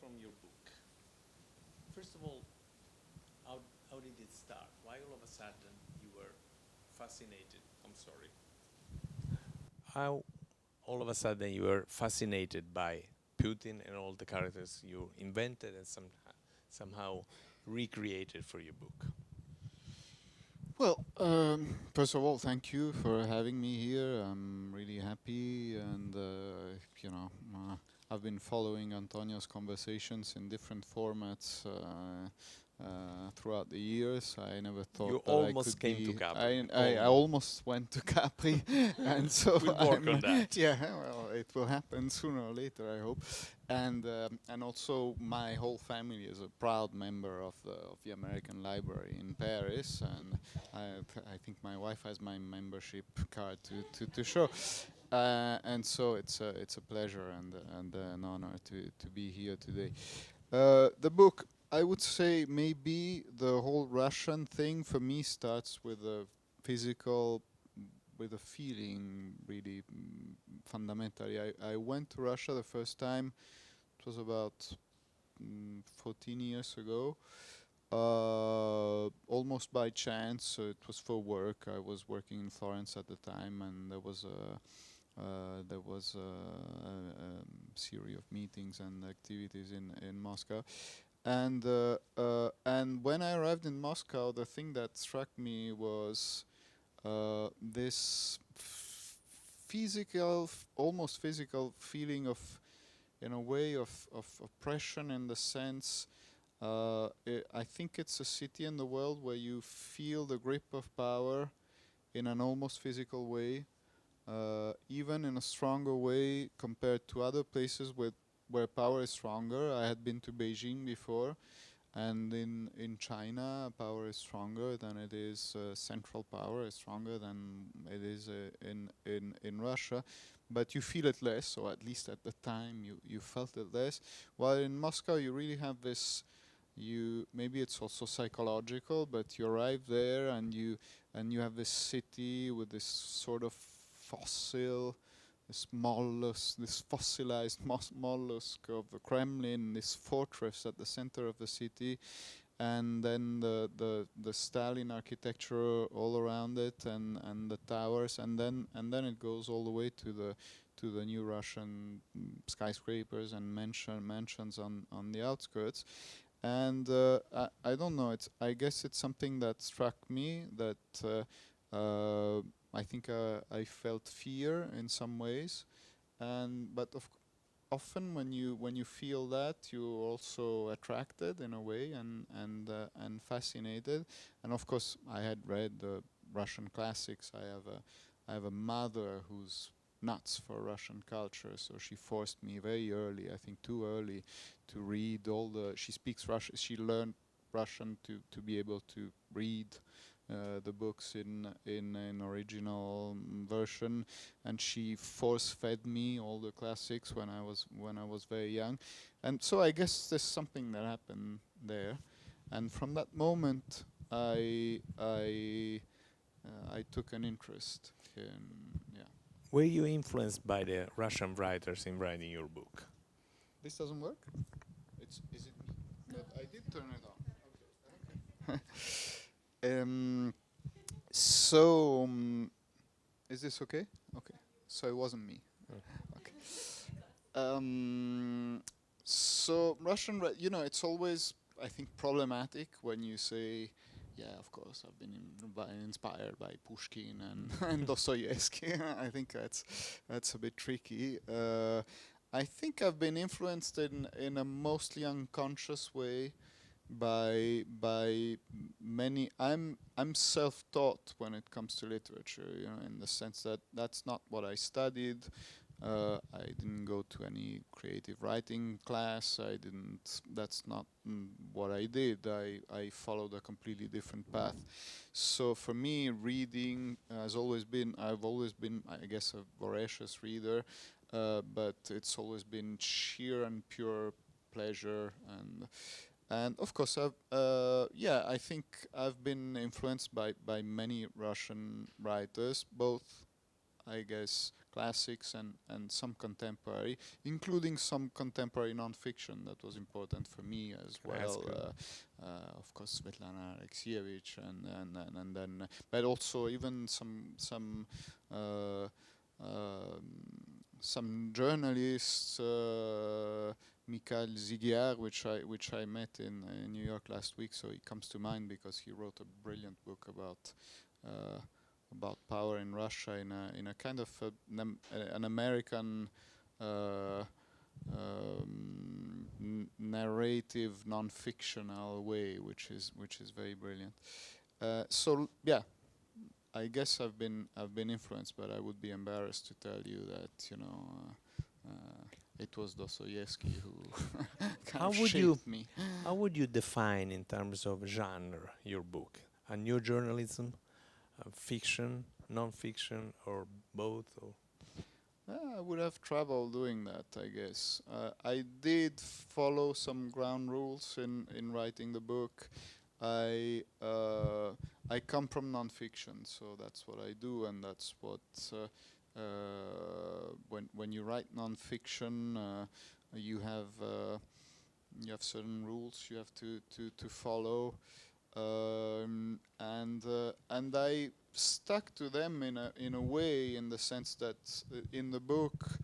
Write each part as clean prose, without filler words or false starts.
from your book. First of all, how did it start? Why all of a sudden you were fascinated? I'm sorry. How all of a sudden you were fascinated by Putin and all the characters you invented and somehow recreated for your book? Well, first of all, thank you for having me here. I'm really happy, and I've been following Antonio's conversations in different formats throughout the years. I never thought You that almost I could came be. to Capri. I almost went to Capri, and so We'll work on that. Yeah, well, it will happen sooner or later, I hope. And also my whole family is a proud member of the American Library in Paris, and I think my wife has my membership card to show. And so it's a pleasure and an honor to be here today. The book, I would say, maybe the whole Russian thing for me starts with a physical, with a feeling, really fundamentally. I went to Russia the first time. It was about 14 years ago. Almost by chance. It was for work. I was working in Florence at the time, and there was a series of meetings and activities in Moscow. And when I arrived in Moscow, the thing that struck me was this physical, almost physical feeling of, in a way, of oppression, in the sense, I think it's a city in the world where you feel the grip of power in an almost physical way, even in a stronger way compared to other places where power is stronger. I had been to Beijing before, and in China, power is stronger than it is. Central power is stronger than it is in Russia, but you feel it less, or at least at the time you felt it less. While in Moscow, you really have this. Maybe it's also psychological, but you arrive there and you have this city with this sort of fossil, this mollusk, this fossilized mollusk of the Kremlin, this fortress at the center of the city, and then the Stalin architecture all around it, and the towers, and then it goes all the way to the new Russian skyscrapers and mansions on the outskirts. And I don't know. I guess it's something that struck me, that I think I felt fear in some ways, but often when you feel that, you're also attracted in a way, and fascinated. And of course, I had read the Russian classics. I have a mother who's nuts for Russian culture, so she forced me very early, I think too early, to read all the. She speaks Russian. She learned Russian to be able to read the books in original version, and she force-fed me all the classics when I was very young, and so I guess there's something that happened there, and from that moment I took an interest in. Yeah. Were you influenced by the Russian writers in writing your book? This doesn't work? Is it me? But I did turn it on. Okay. So, is this okay? Okay. So it wasn't me. Okay. So Russian, it's always, I think, problematic when you say, yeah, of course, I've been inspired by Pushkin and Dostoevsky. I think that's a bit tricky. I think I've been influenced in a mostly unconscious way by many. I'm self-taught when it comes to literature, in the sense that that's not what I studied. I didn't go to any creative writing class. That's not what I did. I followed a completely different path. So for me, reading I've always been, I guess, a voracious reader, but it's always been sheer and pure pleasure, and of course, I think I've been influenced by many Russian writers, both I guess, classics and some contemporary, including some contemporary non-fiction that was important for me as well. Of course, Svetlana Alexievich, and then, but also even some journalists. Mikhail Zigiar, which I met in New York last week, so he comes to mind because he wrote a brilliant book about power in Russia in a kind of an American narrative, non-fictional way, which is very brilliant. So yeah, I guess I've been influenced, but I would be embarrassed to tell you that it was Dostoevsky who kind of shaped me. How would you define in terms of genre your book? A new journalism, fiction, non-fiction, or both? Or? I would have trouble doing that, I guess. I did follow some ground rules in writing the book. I come from non-fiction, so that's what I do, and that's what when you write non-fiction, you have certain rules you have to follow, and I stuck to them in a way, in the sense that in the book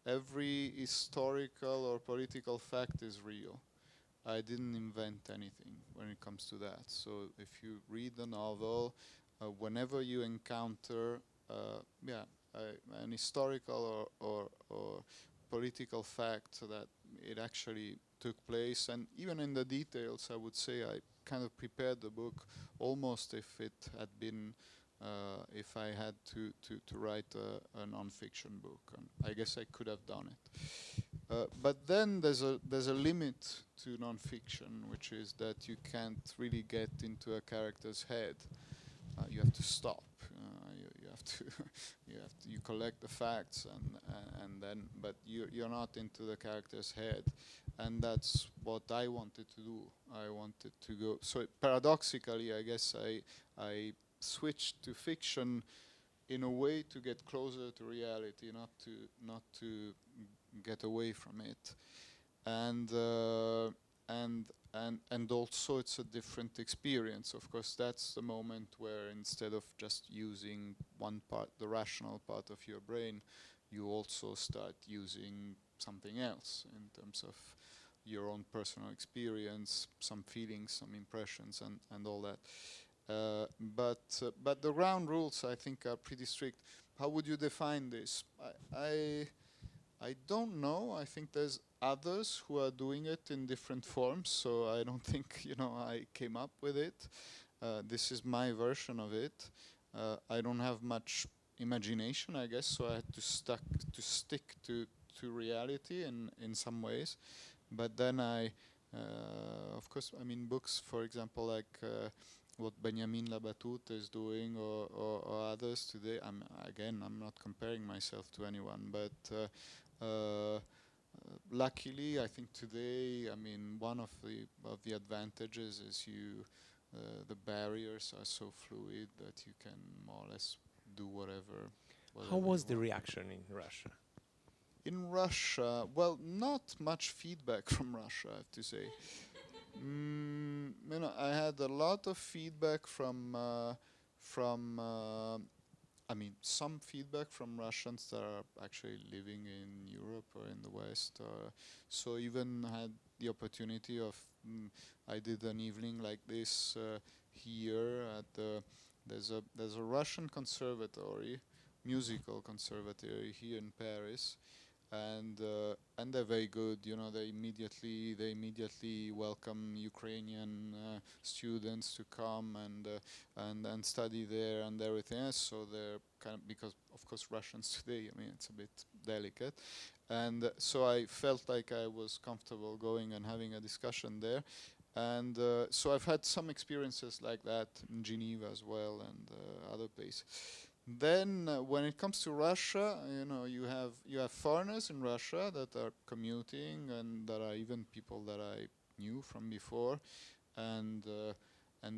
every historical or political fact is real. I didn't invent anything when it comes to that. So if you read the novel, whenever you encounter an historical or political fact that it actually took place, and even in the details, I would say I kind of prepared the book almost if it had been if I had to write a non-fiction book, and I guess I could have done it. But then there's a limit to non-fiction, which is that you can't really get into a character's head. You have to stop. You collect the facts and then, but you're not into the character's head, and that's what I wanted to do. I wanted to go. So paradoxically, I guess I switched to fiction in a way to get closer to reality, not to get away from it, and also it's a different experience. Of course, that's the moment where instead of just using one part, the rational part of your brain, you also start using something else in terms of your own personal experience, some feelings, some impressions, and all that. But the ground rules, I think, are pretty strict. How would you define this? I don't know. I think there's others who are doing it in different forms, so I don't think I came up with it. This is my version of it. I don't have much imagination, I guess, so I had to stick to reality in some ways. But then of course, I mean, books, for example, like what Benjamin Labatut is doing, or others today. I'm not comparing myself to anyone, but luckily, I think today, I mean, one of the advantages is the barriers are so fluid that you can more or less do whatever How was the reaction in Russia? In Russia, well, not much feedback from Russia, I have to say. I had a lot of feedback from I mean, some feedback from Russians that are actually living in Europe or in the West. So even had the opportunity of, I did an evening like this here at there's a Russian conservatory, musical conservatory here in Paris, and they're very good. They immediately welcome Ukrainian students to come and study there and everything else. So they're kind of, because of course Russians today, I mean, it's a bit delicate, and so I felt like I was comfortable going and having a discussion there. And so I've had some experiences like that in Geneva as well, and other places. Then when it comes to Russia, you have foreigners in Russia that are commuting, and that are even people that I knew from before, and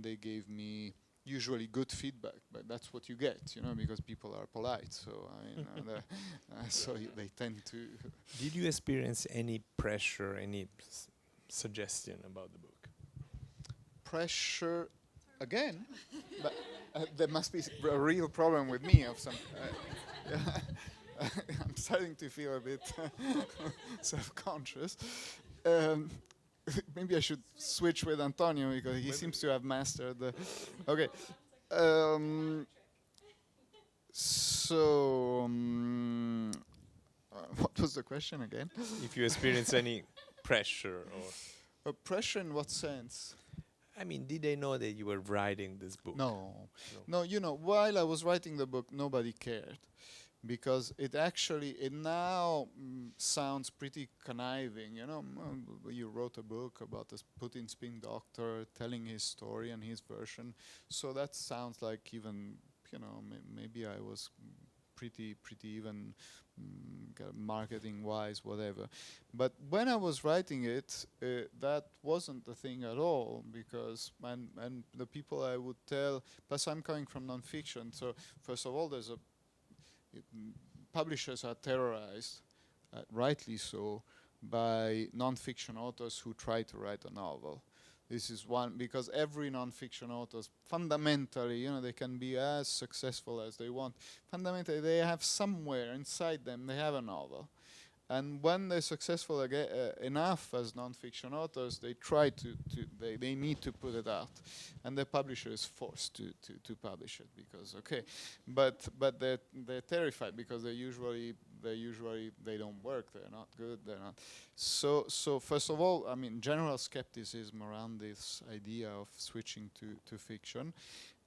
they gave me usually good feedback. But that's what you get, because people are polite. So I mean, so they tend to. Did you experience any pressure, any suggestion about the book? Pressure, again, but there must be a real problem with me of some. I'm starting to feel a bit self-conscious. Maybe I should switch with Antonio because he seems to have mastered the. Okay. So, what was the question again? If you experience any pressure or... Pressure in what sense? I mean, did they know that you were writing this book? No. While I was writing the book, nobody cared. Because it now sounds pretty conniving, you wrote a book about a Putin spin doctor telling his story and his version, so that sounds like even, maybe I was pretty even marketing wise, whatever. But when I was writing it, that wasn't the thing at all, because and the people I would tell, plus I'm coming from nonfiction, so first of all publishers are terrorized, rightly so, by non-fiction authors who try to write a novel. This is one, because every non-fiction author, fundamentally, they can be as successful as they want. Fundamentally, they have somewhere inside them, they have a novel. And when they're successful enough as non-fiction authors, they try they need to put it out, and the publisher is forced to publish it because but they're terrified because they usually don't work. They're not good. They're not. So first of all, I mean, general skepticism around this idea of switching to fiction.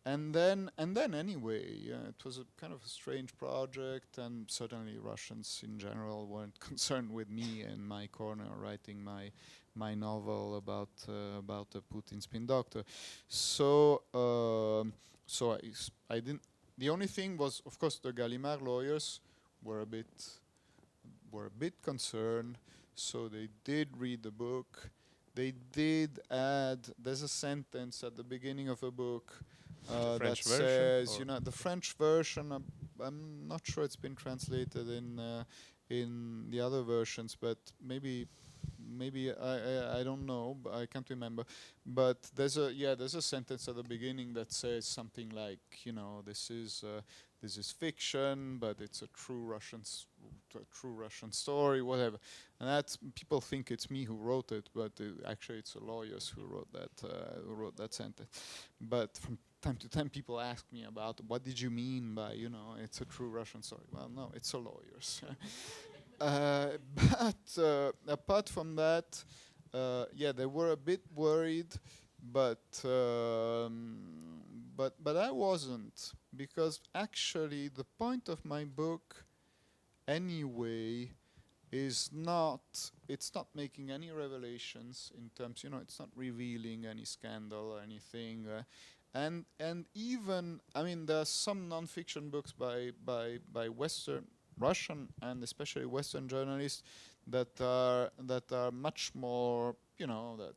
And then anyway, it was a kind of a strange project, and certainly Russians in general weren't concerned with me in my corner writing my novel about a Putin spin doctor. So I didn't. The only thing was, of course, the Gallimard lawyers were a bit concerned. So they did read the book. They did add. There's a sentence at the beginning of a book. That says, the French version. I'm not sure it's been translated in the other versions, but maybe I don't know. I can't remember. But there's a sentence at the beginning that says something like, this is fiction, but it's a true Russian story, whatever. And that's, people think it's me who wrote it, but actually it's the lawyers who wrote that sentence. But from time to time people ask me about what did you mean by, it's a true Russian story. Well, no, it's the lawyers. But apart from that, they were a bit worried, but I wasn't, because actually the point of my book anyway is it's not making any revelations in terms, it's not revealing any scandal or anything. And even, I mean, there are some non-fiction books by Western, Russian and especially Western journalists that are much more, that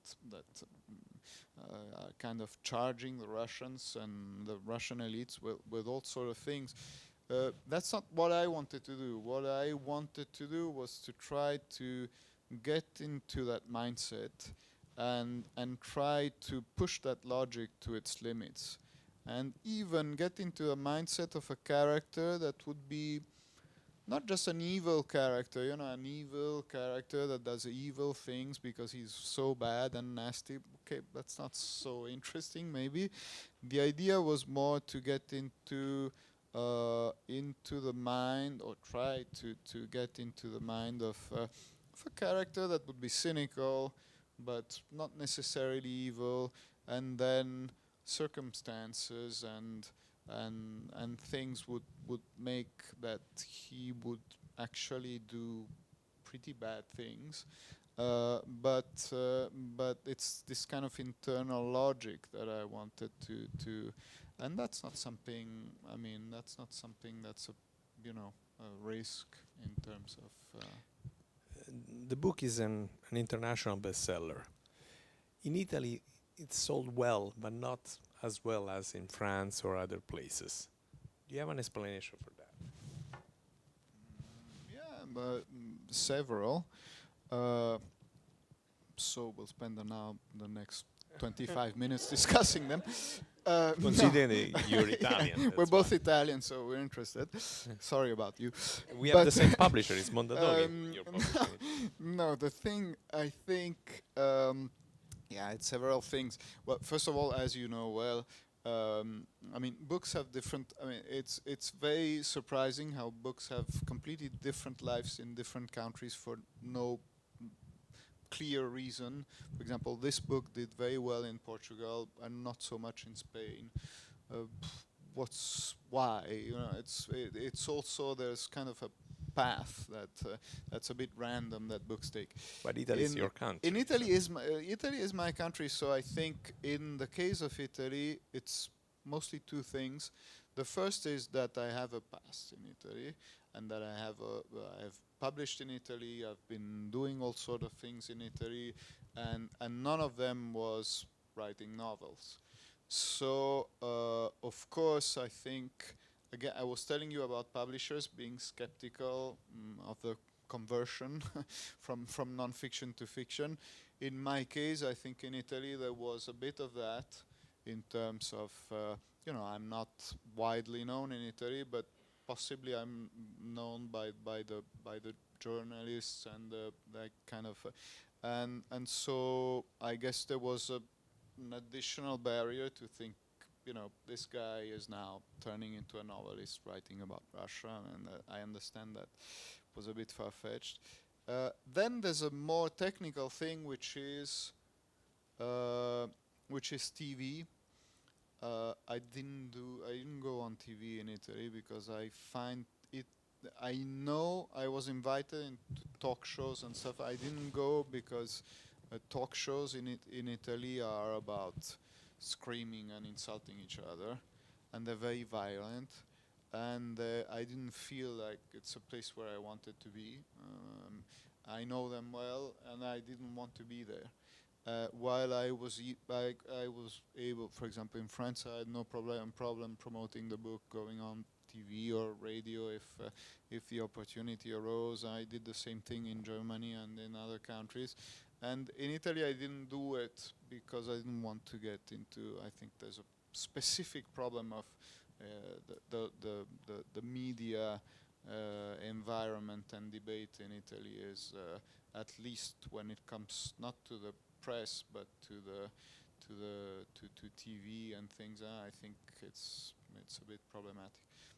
are kind of charging the Russians and the Russian elites with all sort of things. That's not what I wanted to do. What I wanted to do was to try to get into that mindset and try to push that logic to its limits, and even get into a mindset of a character that would be not just an evil character, an evil character that does evil things because he's so bad and nasty. Okay, that's not so interesting, maybe. The idea was more to get into the mind, or try to get into the mind of a character that would be cynical, but not necessarily evil, and then circumstances and things would make that he would actually do pretty bad things. But it's this kind of internal logic that I wanted to, and that's not something. I mean, that's not something that's a risk in terms of. The book is an international bestseller. In Italy, it's sold well, but not as well as in France or other places. Do you have an explanation for that? Yeah, but several. So we'll spend the next 25 minutes discussing them. Considering you're Italian. We're that's both why. Italian, so we're interested. Sorry about you. We have the same publisher, it's Monda. Your No, publisher. no, the thing I think, yeah, it's several things. Well, first of all, as you know well, I mean, books have different. I mean, it's very surprising how books have completely different lives in different countries for no clear reason. For example, this book did very well in Portugal and not so much in Spain. Why? You know, it's also there's kind of a path that's a bit random that books take. But Italy is your country. In Italy Italy is my country, so I think in the case of Italy, it's mostly two things. The first is that I have a past in Italy, and that I have published in Italy. I've been doing all sort of things in Italy, and none of them was writing novels. So of course, I think again I was telling you about publishers being skeptical of the conversion from non-fiction to fiction. In my case, I think in Italy there was a bit of that in terms of you know, I'm not widely known in Italy, but possibly I'm known by the journalists and that kind of and so I guess there was an additional barrier to think, you know, this guy is now turning into a novelist writing about Russia, and I understand that was a bit far-fetched. Then there's a more technical thing, which is TV. I didn't go on TV in Italy because I find it. I know I was invited into talk shows and stuff. I didn't go because talk shows in Italy are about screaming and insulting each other, and they're very violent. And I didn't feel like it's a place where I wanted to be. I know them well, and I didn't want to be there. While I was able, for example, in France, I had no problem promoting the book, going on TV or radio if the opportunity arose. I did the same thing in Germany and in other countries. And in Italy, I didn't do it because I didn't want to get into. I think there's a specific problem of the media environment and debate in Italy is at least when it comes not to the press but to TV and things. I think it's a bit problematic.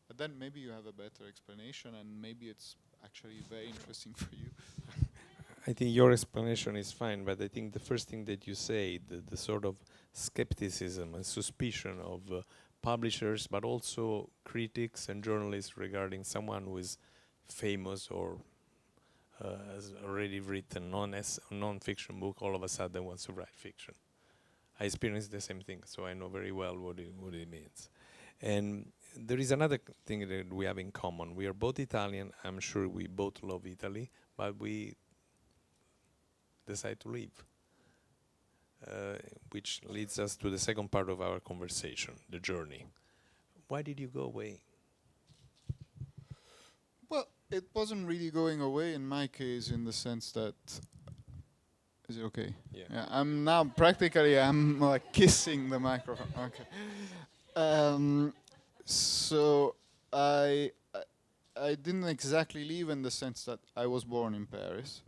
But then maybe you have a better explanation, and maybe it's actually very interesting for you. I think your explanation is fine, but I think the first thing that you say, the sort of skepticism and suspicion of publishers, but also critics and journalists regarding someone who is famous or has already written non-fiction book, all of a sudden wants to write fiction. I experienced the same thing, so I know very well what it means. And there is another thing that we have in common. We are both Italian. I'm sure we both love Italy, but we decide to leave, which leads us to the second part of our conversation, the journey. Why did you go away? Well, it wasn't really going away in my case, in the sense that. Is it okay? Yeah. I'm now practically I'm like kissing the microphone. Okay. So I didn't exactly leave in the sense that I was born in Paris.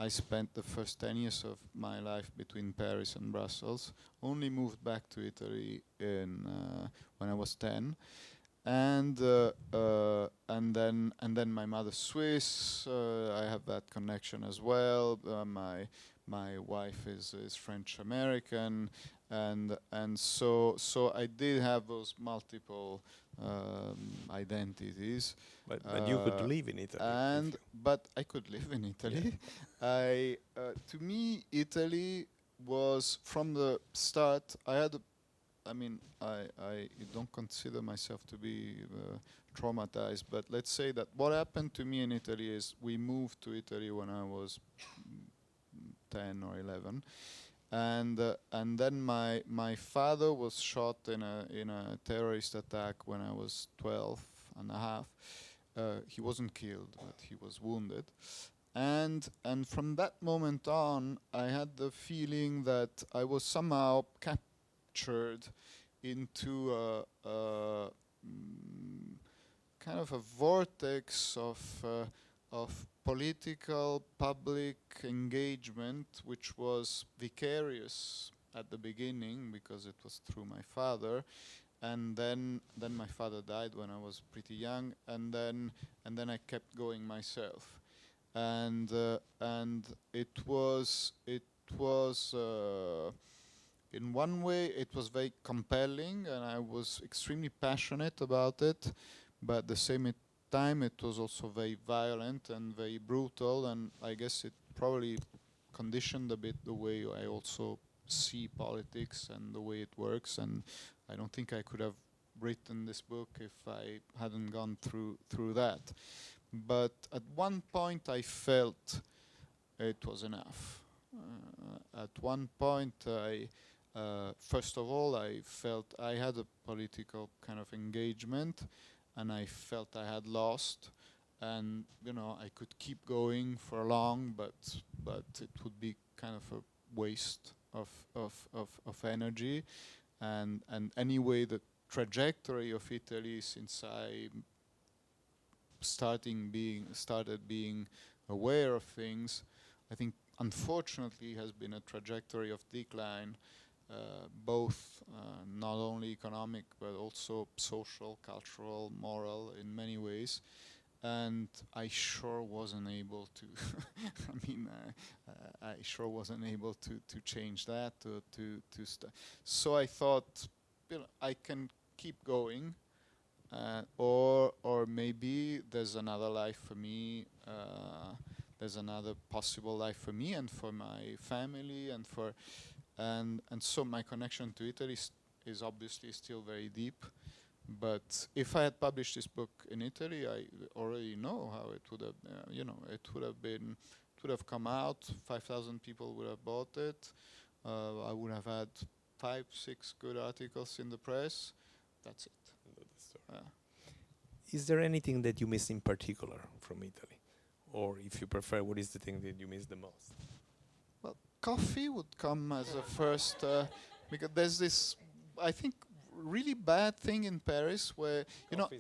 I spent the first 10 years of my life between Paris and Brussels. Only moved back to Italy when I was 10, and then my mother's Swiss. I have that connection as well. My wife is French American, and so I did have those multiple identities. But you could live in Italy. But I could live in Italy. Yeah. To me, Italy was from the start. I don't consider myself to be traumatized, but let's say that what happened to me in Italy is we moved to Italy when I was 10 or 11, and then my father was shot in a terrorist attack when I was 12 and a half. He wasn't killed, but he was wounded. And from that moment on, I had the feeling that I was somehow captured into a kind of a vortex of political public engagement, which was vicarious at the beginning because it was through my father, and then my father died when I was pretty young, and then I kept going myself, and it was in one way it was very compelling, and I was extremely passionate about it, but at the same time it was also very violent and very brutal, and I guess it probably conditioned a bit the way I also see politics and the way it works, and I don't think I could have written this book if I hadn't gone through that. But at one point I felt it was enough. At one point first of all, I felt I had a political kind of engagement, and I felt I had lost, and I could keep going for long, but it would be kind of a waste of energy, and anyway, the trajectory of Italy since I started being aware of things, I think unfortunately has been a trajectory of decline. Both not only economic but also social, cultural, moral in many ways, and I sure wasn't able to I sure wasn't able to change that, so I thought I can keep going, or maybe there's another life for me, there's another possible life for me and for my family, and so my connection to Italy is obviously still very deep. But if I had published this book in Italy, I already know how it would have, it would have come out. 5,000 people would have bought it. I would have had 5, 6 good articles in the press. That's it. Is there anything that you miss in particular from Italy, or if you prefer, what is the thing that you miss the most? Well, coffee would come as a first, because there's this, I think, really bad thing in Paris where,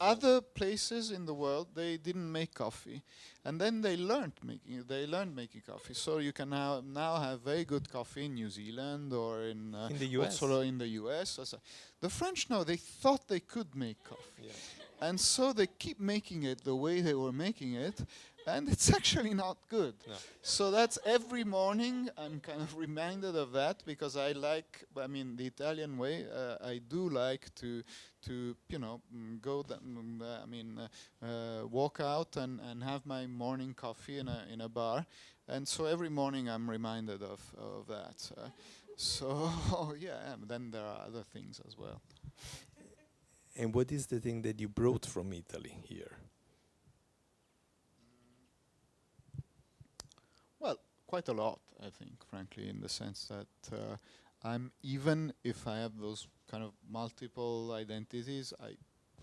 other places in the world, they didn't make coffee. And then they learned making coffee. So you can now have very good coffee in New Zealand or in the US. Also in the US. The French, no, they thought they could make coffee. Yeah. And so they keep making it the way they were making it, and it's actually not good. No. So that's every morning I'm kind of reminded of that, because I like, the Italian way. I do like to go, walk out and have my morning coffee in a bar, and so every morning I'm reminded of that. So yeah, and then there are other things as well. And what is the thing that you brought from Italy here? Well, quite a lot, I think, frankly, in the sense that I'm, even if I have those kind of multiple identities,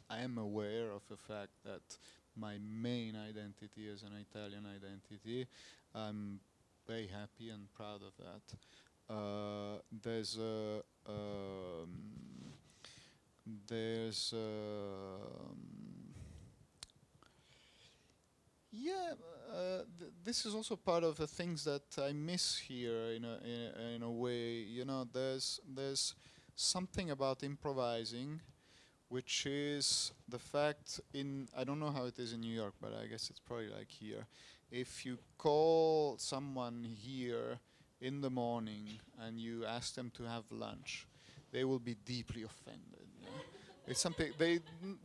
I am aware of the fact that my main identity is an Italian identity. I'm very happy and proud of that. This is also part of the things that I miss here in a way. There's something about improvising, which is the fact I don't know how it is in New York, but I guess it's probably like here. If you call someone here in the morning and you ask them to have lunch, they will be deeply offended. It's something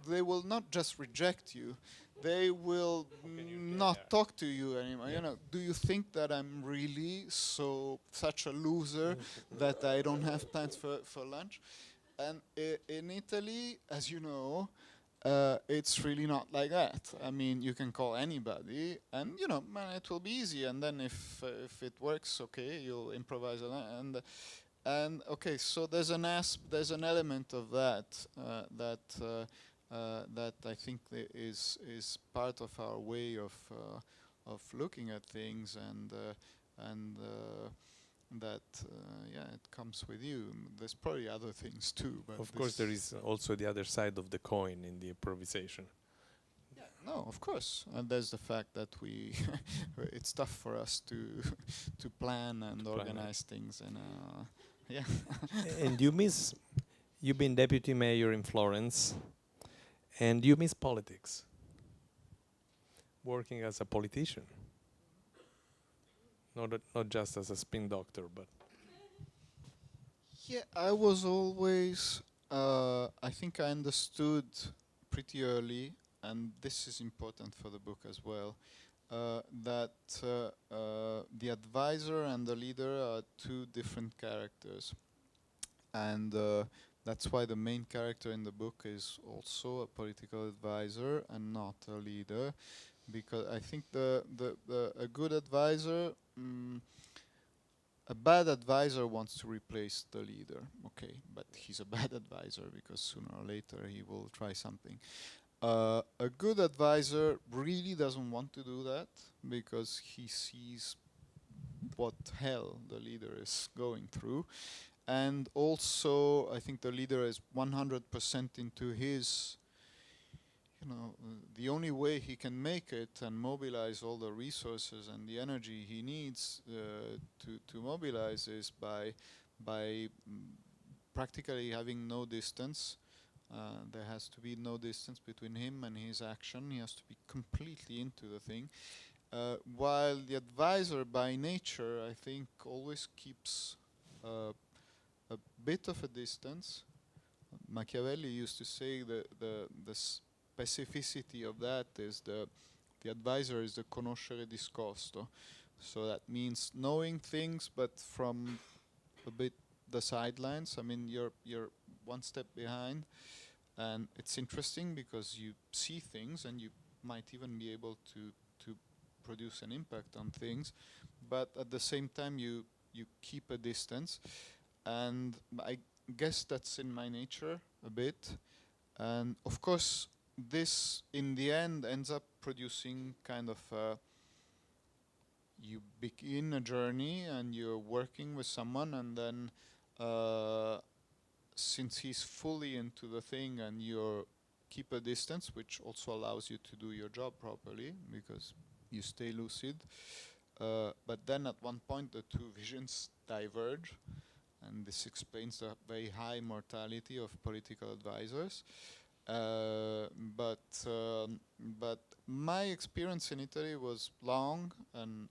they will not just reject you, they will not talk to you anymore. Yeah. Do you think that I'm really such a loser that I don't have plans for lunch? And in Italy, as you know, it's really not like that. I mean, you can call anybody, and you know, man, it will be easy. And then if it works, okay, you'll improvise on it. And okay, so there's an element of that that I think is part of our way of looking at things, and that yeah, it comes with you. There's probably other things too, but Of course, there is also the other side of the coin in the improvisation. yeah, no, of course, and there's the fact that we it's tough for us to to plan and organize things, and yeah. And you've been deputy mayor in Florence, and you miss politics, working as a politician, not just as a spin doctor, but Yeah, I was always. I think I understood pretty early, and this is important for the book as well, that the advisor and the leader are two different characters, and that's why the main character in the book is also a political advisor and not a leader, because I think a good advisor. A bad advisor wants to replace the leader, okay, but he's a bad advisor because sooner or later he will try something. A good advisor really doesn't want to do that because he sees what hell the leader is going through. And also, I think the leader is 100% into his, the only way he can make it and mobilize all the resources and the energy he needs to mobilize is by practically having no distance. There has to be no distance between him and his action. He has to be completely into the thing. While the advisor by nature, I think, always keeps a bit of a distance. Machiavelli used to say the specificity of that is the advisor is the conoscere discosto. So that means knowing things, but from a bit the sidelines. I mean, you're one step behind, and it's interesting because you see things and you might even be able to produce an impact on things, but at the same time you keep a distance, and I guess that's in my nature a bit, and of course this in the end ends up producing kind of you begin a journey and you're working with someone, and then since he's fully into the thing and you keep a distance, which also allows you to do your job properly because you stay lucid, but then at one point the two visions diverge, and this explains the very high mortality of political advisors. But my experience in Italy was long, and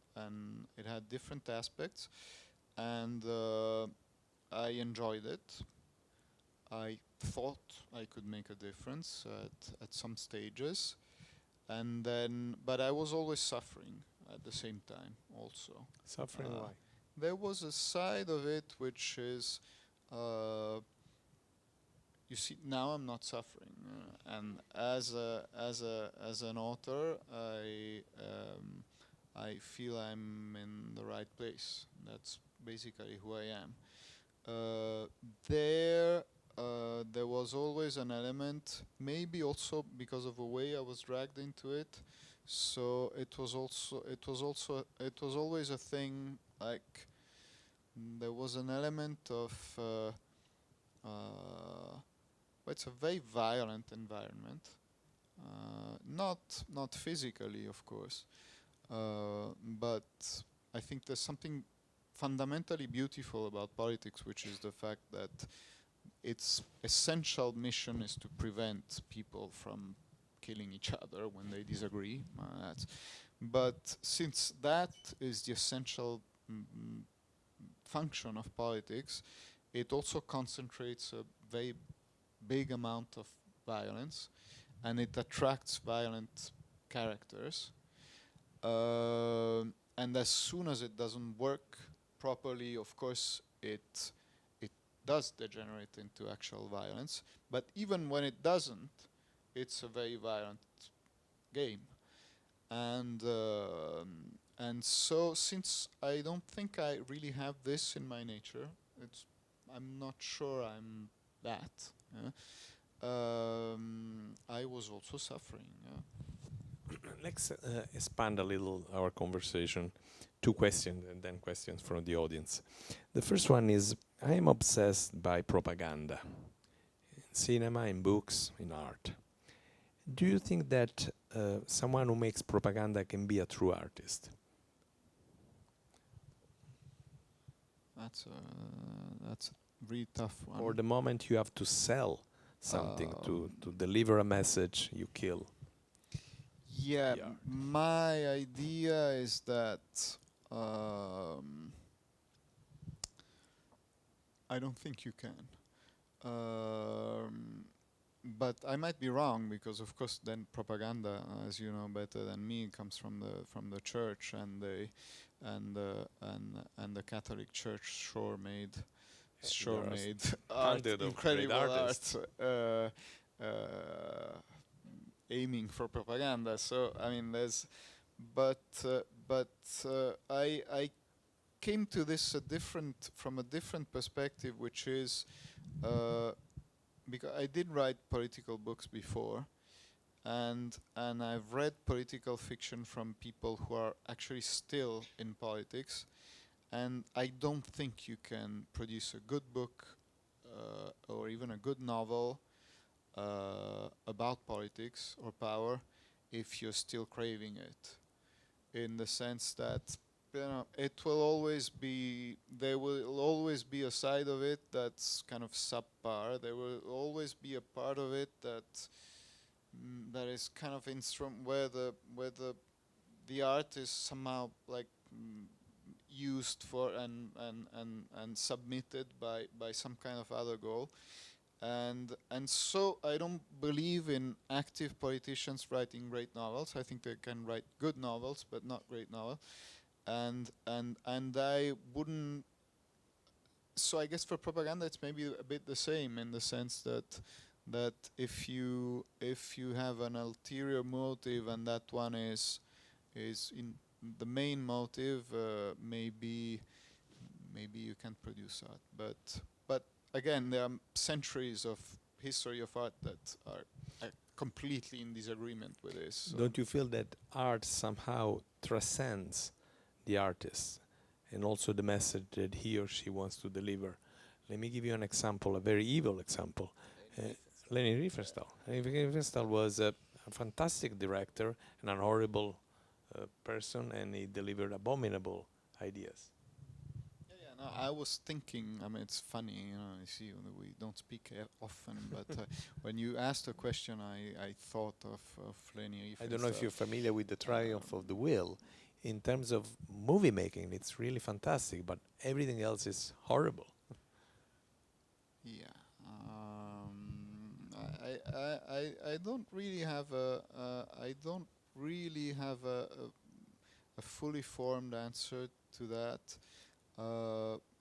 it had different aspects, and I enjoyed it. I thought I could make a difference at some stages, and then, but I was always suffering at the same time also. suffering why? There was a side of it which is, you see, now I'm not suffering, and as an author, I feel I'm in the right place. That's basically who I am. There was always an element, maybe also because of the way I was dragged into it. So it was always a thing, like there was an element of it's a very violent environment, not physically, of course, but I think there's something fundamentally beautiful about politics, which is the fact that its essential mission is to prevent people from killing each other when they disagree. But since that is the essential function of politics, it also concentrates a very big amount of violence, and it attracts violent characters. And as soon as it doesn't work properly, of course, it does degenerate into actual violence. But even when it doesn't, it's a very violent game. And so since I don't think I really have this in my nature, I'm not sure I'm that. I was also suffering. Let's expand a little our conversation. 2 questions and then questions from the audience. The first one is, I am obsessed by propaganda. In cinema, in books, in art. Do you think that someone who makes propaganda can be a true artist? That's a really tough one. Or the moment you have to sell something, to deliver a message, you kill? Yeah, the art. my idea is that I don't think you can. But I might be wrong, because of course then propaganda, as you know better than me, comes from the church, and the Catholic Church sure made art, incredible art, aiming for propaganda. So I mean, I came to this from a different perspective, which is because I did write political books before, and I've read political fiction from people who are actually still in politics, and I don't think you can produce a good book or even a good novel about politics or power if you're still craving it, in the sense that there will always be a side of it that's kind of subpar. There will always be a part of it that is kind of where the art is somehow like used for and submitted by some kind of other goal. And so I don't believe in active politicians writing great novels. I think they can write good novels, but not great novels. And I wouldn't. So I guess for propaganda, it's maybe a bit the same, in the sense that if you have an ulterior motive, and that one is in the main motive, maybe you can produce art. But again, there are centuries of history of art that are completely in disagreement with this. So don't you feel that art somehow transcends the artist and also the message that he or she wants to deliver? Let me give you an example, a very evil example. Leni Riefenstahl. Leni Riefenstahl was a fantastic director and an horrible person, and he delivered abominable ideas. No, I was thinking, I mean, it's funny, you see, we don't speak often, but when you asked a question, I thought of Leni Riefenstahl. I don't know if you're familiar with the Triumph of the Will. In terms of movie making, it's really fantastic, but everything else is horrible. Yeah. I don't really have a fully formed answer to that.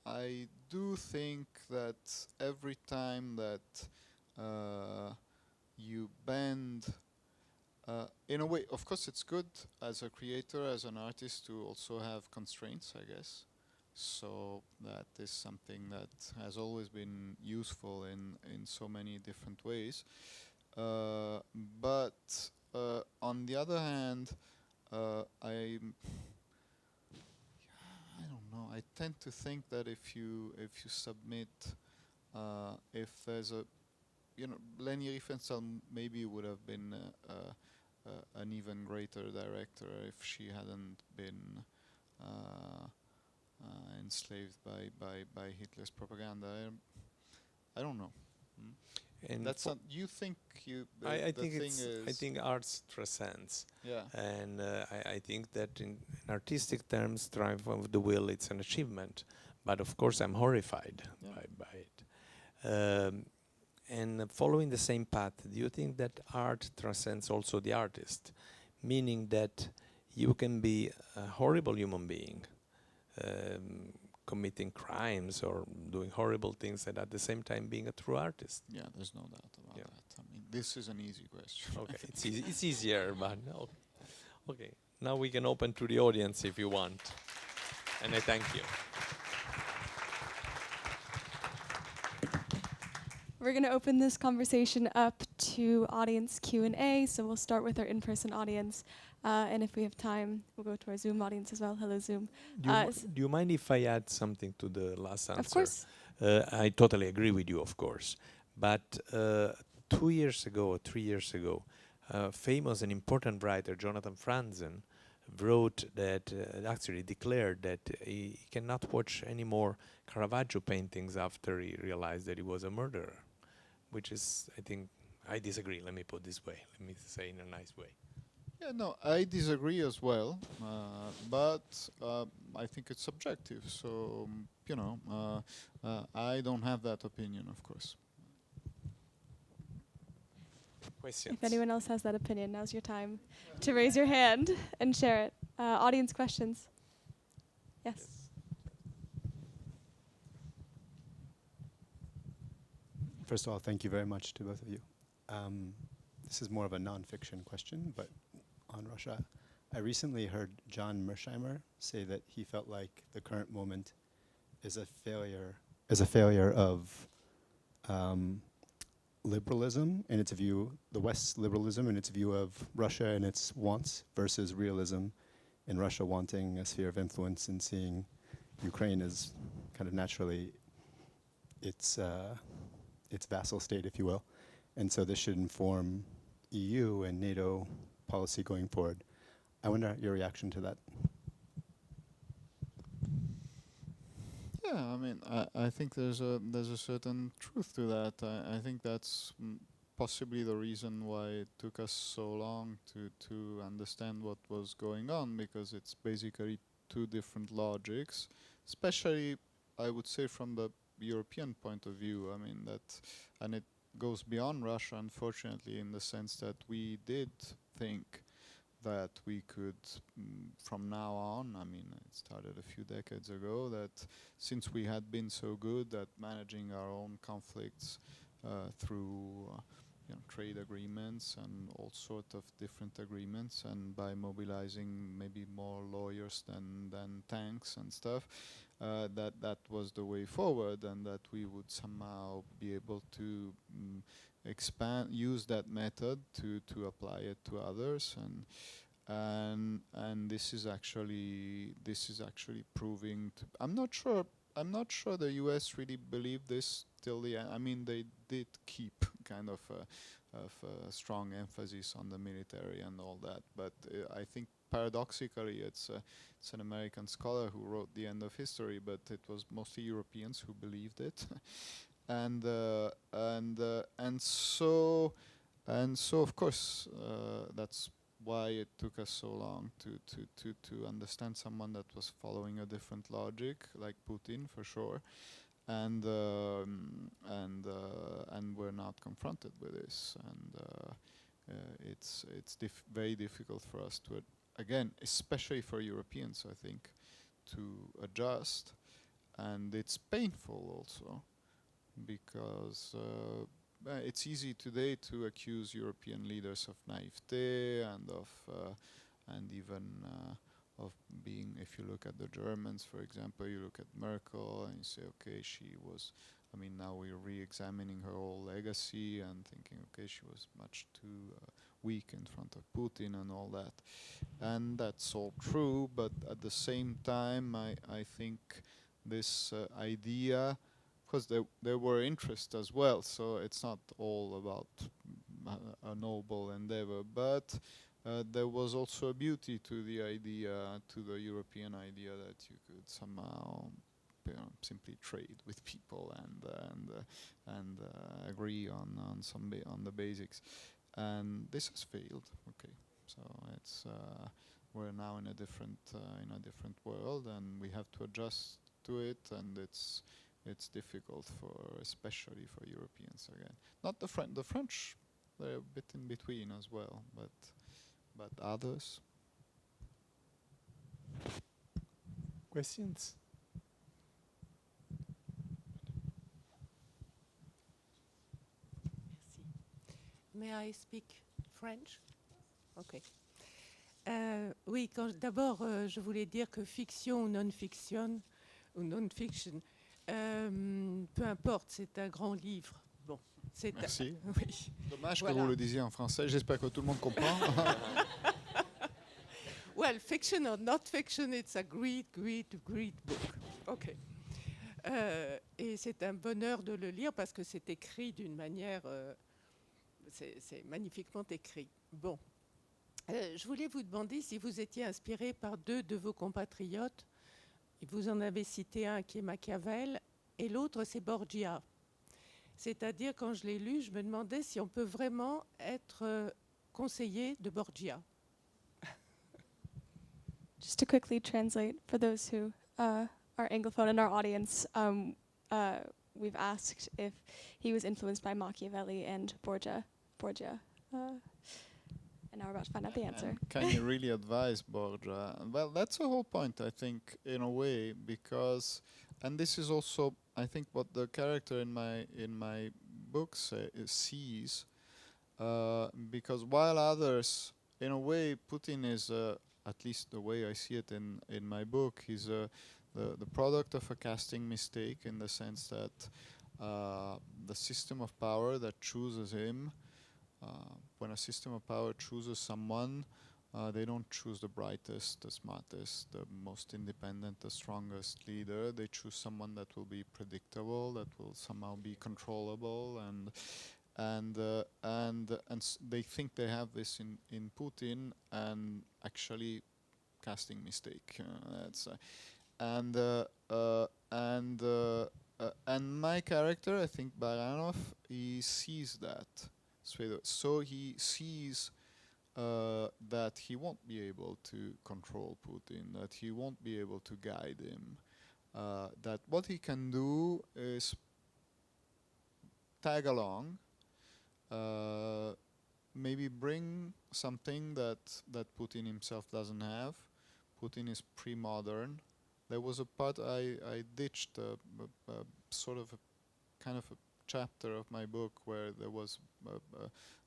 I do think that every time that you bend, in a way, of course it's good as a creator, as an artist, to also have constraints, I guess. So that is something that has always been useful in so many different ways. But on the other hand, I don't know. I tend to think that if you submit, if there's Leni Riefenstahl maybe would have been an even greater director if she hadn't been enslaved by Hitler's propaganda. I don't know. And That's not. You think you? I think arts transcends. Yeah. And I think that in artistic terms, Triumph of the Will, it's an achievement. But of course, I'm horrified by it. And following the same path, do you think that art transcends also the artist? Meaning that you can be a horrible human being, committing crimes or doing horrible things, and at the same time being a true artist. Yeah, there's no doubt about that. I mean, this is an easy question. Okay, it's easy. It's easier, but no. Okay. Now we can open to the audience if you want, and I thank you. We're going to open this conversation up to audience Q&A. So we'll start with our in-person audience, and if we have time, we'll go to our Zoom audience as well. Hello, Zoom. Do you mind if I add something to the last answer? Of course. I totally agree with you, of course. But 2 years ago or 3 years ago, famous and important writer Jonathan Franzen wrote that, actually declared that he cannot watch any more Caravaggio paintings after he realized that he was a murderer, which is, I think, I disagree, let me put it this way, let me say in a nice way. Yeah, no, I disagree as well, but I think it's subjective. So, you know, I don't have that opinion, of course. Questions? If anyone else has that opinion, now's your time to raise your hand and share it. Audience questions? Yes. First of all, thank you very much to both of you. This is more of a non-fiction question, but on Russia. I recently heard John Mersheimer say that he felt like the current moment is a failure of liberalism in its view, the West's liberalism in its view of Russia and its wants versus realism in Russia wanting a sphere of influence and seeing Ukraine as kind of naturally its vassal state, if you will. And so this should inform EU and NATO policy going forward. I wonder your reaction to that. Yeah, I mean, I think there's a certain truth to that. I think that's possibly the reason why it took us so long to understand what was going on, because it's basically two different logics, especially, I would say, from the European point of view. I mean, and it goes beyond Russia, unfortunately, in the sense that we did think that we could, from now on, I mean, it started a few decades ago, that since we had been so good at managing our own conflicts through trade agreements and all sorts of different agreements, and by mobilizing maybe more lawyers than tanks and stuff, that was the way forward, and that we would somehow be able to use that method to apply it to others, and this is actually proving to. I'm not sure the U.S. really believed this till the end. I mean, they did keep kind of a strong emphasis on the military and all that, but I think paradoxically it's an American scholar who wrote The End of History, but it was mostly Europeans who believed it. And so of course that's why it took us so long to understand someone that was following a different logic, like Putin, for sure, and we're not confronted with this, and it's very difficult for us to again, especially for Europeans, I think, to adjust, and it's painful also. Because it's easy today to accuse European leaders of naivete and even of being, if you look at the Germans, for example, you look at Merkel and you say, okay, she was, I mean, now we're re-examining her whole legacy and thinking, okay, she was much too weak in front of Putin and all that. And that's all true, but at the same time, I think this idea, because there were interests as well, so it's not all about a noble endeavor, but there was also a beauty to the idea, to the European idea, that you could somehow simply trade with people and agree on the basics, and this has failed. Okay, so it's we're now in a different world, and we have to adjust to it, and it's difficult especially for Europeans again. Not the French. The French, they're a bit in between as well, but others. Questions? May I speak French? Ok. Oui, d'abord, je voulais dire que fiction ou non-fiction, peu importe, c'est un grand livre. Bon, Merci. Oui. Dommage Voilà. que vous le disiez en français. J'espère que tout le monde comprend. Well, fiction or not fiction, it's a great, great, great book. Ok. Et c'est un bonheur de le lire parce que c'est écrit d'une manière... c'est magnifiquement écrit. Bon. Je voulais vous demander si vous étiez inspiré par deux de vos compatriotes. Vous en avez cité un qui est Machiavel et l'autre c'est Borgia. C'est-à-dire, quand je l'ai lu, je me demandais si on peut vraiment être conseiller de Borgia. Just to quickly translate for those who are Anglophone in our audience, we've asked if he was influenced by Machiavelli and Borgia. And now we're about to find out the answer. And can you really advise Borgia? Well, that's the whole point, I think, in a way, because, and this is also, I think, what the character in my books sees, because while others, in a way, Putin is, at least the way I see it in my book, he's the product of a casting mistake, in the sense that the system of power that chooses him, when a system of power chooses someone, they don't choose the brightest, the smartest, the most independent, the strongest leader. They choose someone that will be predictable, that will somehow be controllable, and they think they have this in Putin, and actually casting mistake. And my character, I think Baranov, he sees that. So he sees that he won't be able to control Putin, that he won't be able to guide him, that what he can do is tag along, maybe bring something that Putin himself doesn't have. Putin is pre-modern. There was a part I ditched, sort of a kind of a chapter of my book where there was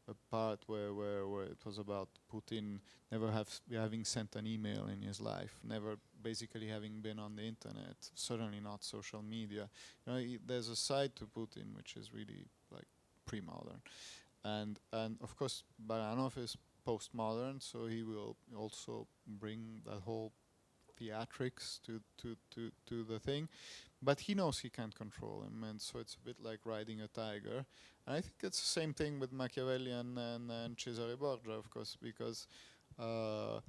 a part where it was about Putin never having sent an email in his life, never basically having been on the internet, certainly not social media. You know, there's a side to Putin which is really like pre-modern, and of course Baranov is postmodern, so he will also bring that whole theatrics to the thing, but he knows he can't control him, and so it's a bit like riding a tiger. And I think it's the same thing with Machiavelli and Cesare Borgia, of course, because of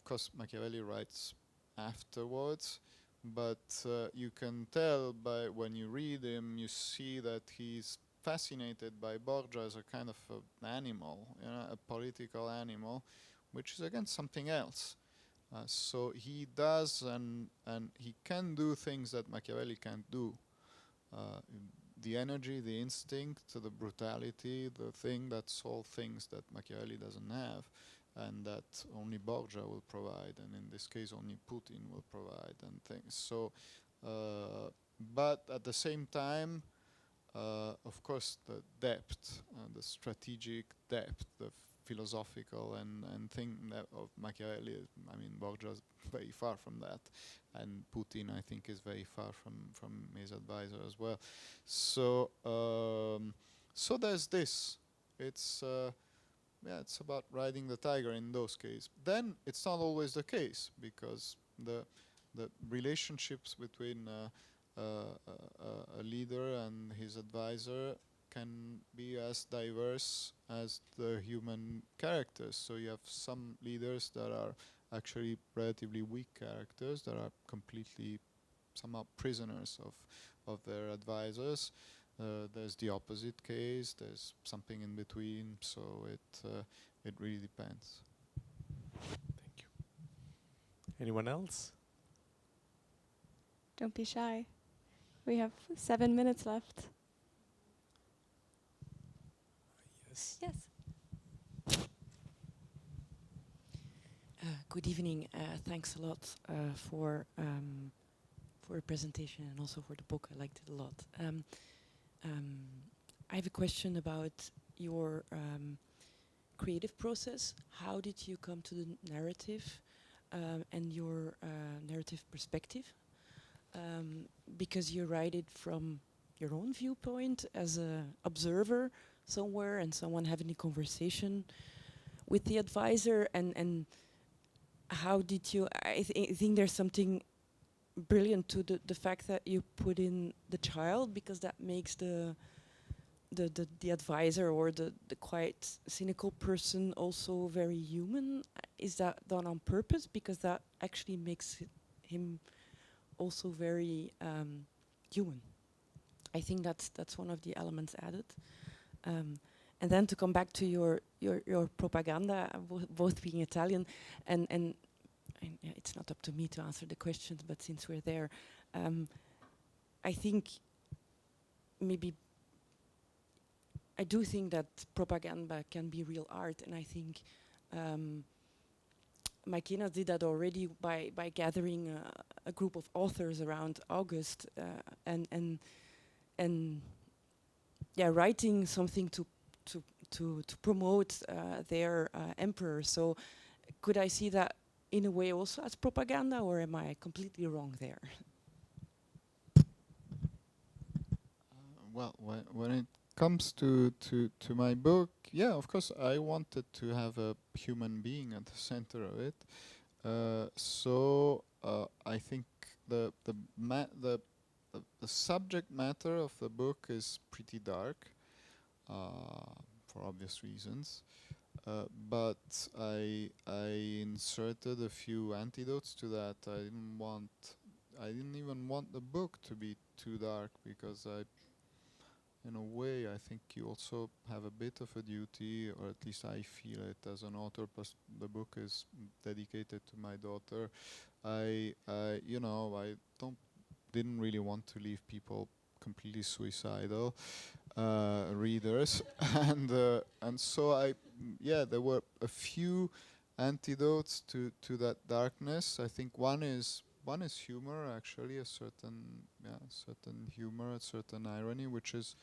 course Machiavelli writes afterwards, but you can tell by when you read him, you see that he's fascinated by Borgia as a kind of an animal, you know, a political animal, which is again something else. So he does, and he can do things that Machiavelli can't do. The energy, the instinct, the brutality, the thing, that's all things that Machiavelli doesn't have, and that only Borgia will provide, and in this case only Putin will provide, and things. So, but at the same time, of course, the depth, the strategic depth, the philosophical and thing of Machiavelli, I mean, Borgia is very far from that, and Putin, I think, is very far from his advisor as well. So so there's this. It's it's about riding the tiger in those cases. Then it's not always the case, because the relationships between a leader and his advisor can be as diverse as the human characters. So you have some leaders that are actually relatively weak characters, that are completely somehow prisoners of their advisors. There's the opposite case, there's something in between, so it really depends. Thank you. Anyone else? Don't be shy. We have 7 minutes left. Yes. Yes. Good evening. Thanks a lot for your presentation and also for the book. I liked it a lot. I have a question about your creative process. How did you come to the narrative and your narrative perspective? Because you write it from your own viewpoint as an observer somewhere and someone having a conversation with the advisor, and how did you, I think there's something brilliant to the fact that you put in the child, because that makes the advisor or the quite cynical person also very human. Is that done on purpose? Because that actually makes him also very human. I think that's one of the elements added. And then to come back to your propaganda, both being Italian, and it's not up to me to answer the questions, but since we're there, I think maybe I do think that propaganda can be real art, and I think Makena did that already by gathering a group of authors around August and writing something to promote their emperor. So could I see that in a way also as propaganda, or am I completely wrong there? Well, when it comes to my book, yeah, of course, I wanted to have a human being at the center of it. So I think the subject matter of the book is pretty dark, for obvious reasons. But I inserted a few antidotes to that. I didn't even want the book to be too dark, because in a way, I think you also have a bit of a duty, or at least I feel it as an author. Plus, the book is dedicated to my daughter. I didn't really want to leave people completely suicidal, readers, and so there were a few antidotes to that darkness. I think one is humor, actually, a certain humor, a certain irony, which is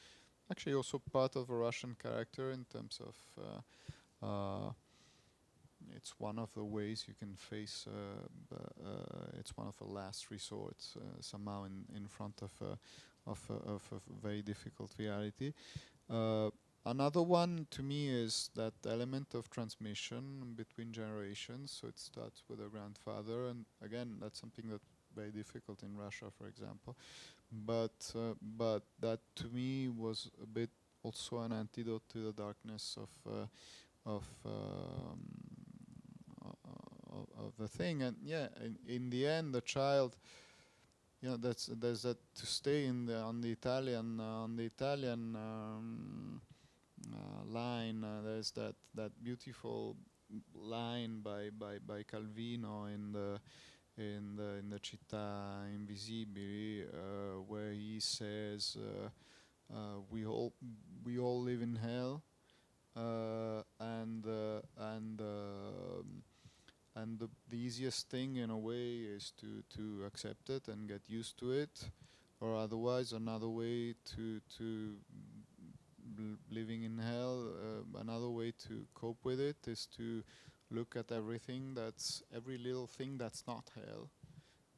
actually also part of a Russian character in terms of it's one of the ways you can face. It's one of the last resorts, somehow in front of a very difficult reality. Another one to me is that element of transmission between generations. So it starts with a grandfather, and again, that's something that's very difficult in Russia, for example. But that to me was a bit also an antidote to the darkness of the thing. And yeah, in the end, the child. There's that to stay on the Italian line. There's that beautiful line by Calvino in the Città Invisibili, where he says we all live in hell, and the easiest thing in a way is to accept it and get used to it, or otherwise another way to living in hell, another way to cope with it is to look at every little thing that's not hell,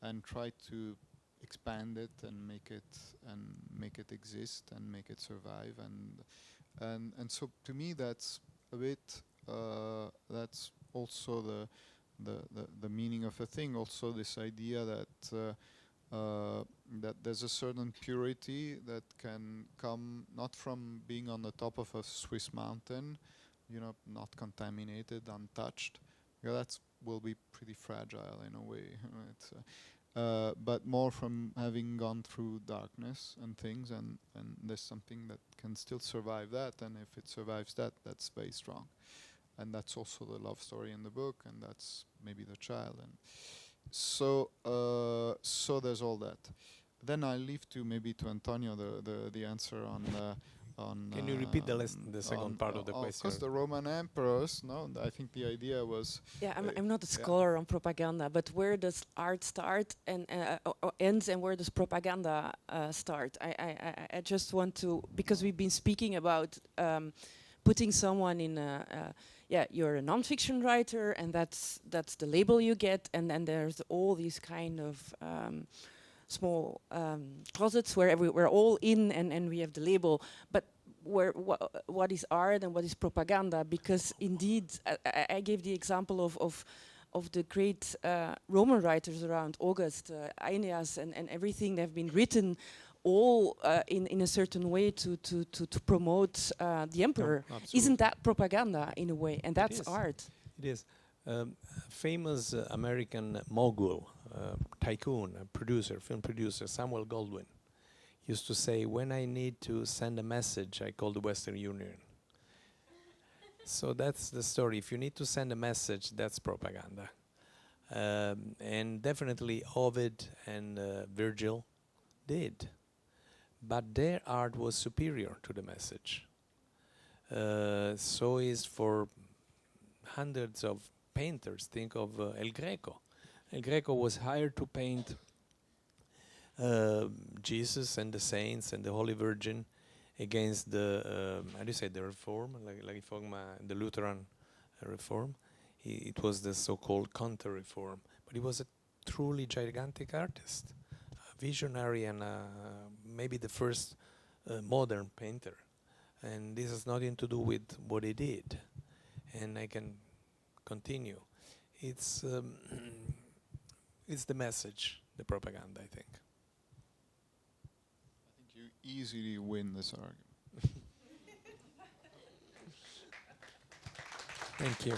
and try to expand it and make it exist and make it survive, and so to me that's a bit that's also the meaning of a thing. Also, this idea that there's a certain purity that can come not from being on the top of a Swiss mountain, not contaminated, untouched. That will be pretty fragile in a way, but more from having gone through darkness and things, and there's something that can still survive that, and if it survives that, that's very strong. And that's also the love story in the book, and that's maybe the child, and so there's all that. Then I leave to Antonio the answer on. Can you repeat the second part of the question? Of course, the Roman emperors. No, I think the idea was. Yeah, I'm not a scholar on propaganda, but where does art start and ends, and where does propaganda start? I just want to, because we've been speaking about putting someone in yeah, you're a non-fiction writer, and that's the label you get, and then there's all these kind of small closets where we're all in, and we have the label, but what is art and what is propaganda? Because indeed, I gave the example of the great Roman writers around August, Aeneas, and everything. They've been written all in a certain way to promote the emperor. No, Isn't that propaganda in a way? And that's art. It is. Famous American mogul, tycoon, producer, film producer, Samuel Goldwyn, used to say, when I need to send a message, I call the Western Union. So that's the story. If you need to send a message, that's propaganda. And definitely Ovid and Virgil did. But their art was superior to the message. So is for hundreds of painters. Think of El Greco. El Greco was hired to paint Jesus and the saints and the Holy Virgin against the, how do you say, the Reform, the Lutheran Reform. It was the so-called counter-reform. But he was a truly gigantic artist, a visionary, and maybe the first modern painter. And this has nothing to do with what he did. And I can continue. It's the message, the propaganda, I think. I think you easily win this argument. Thank you.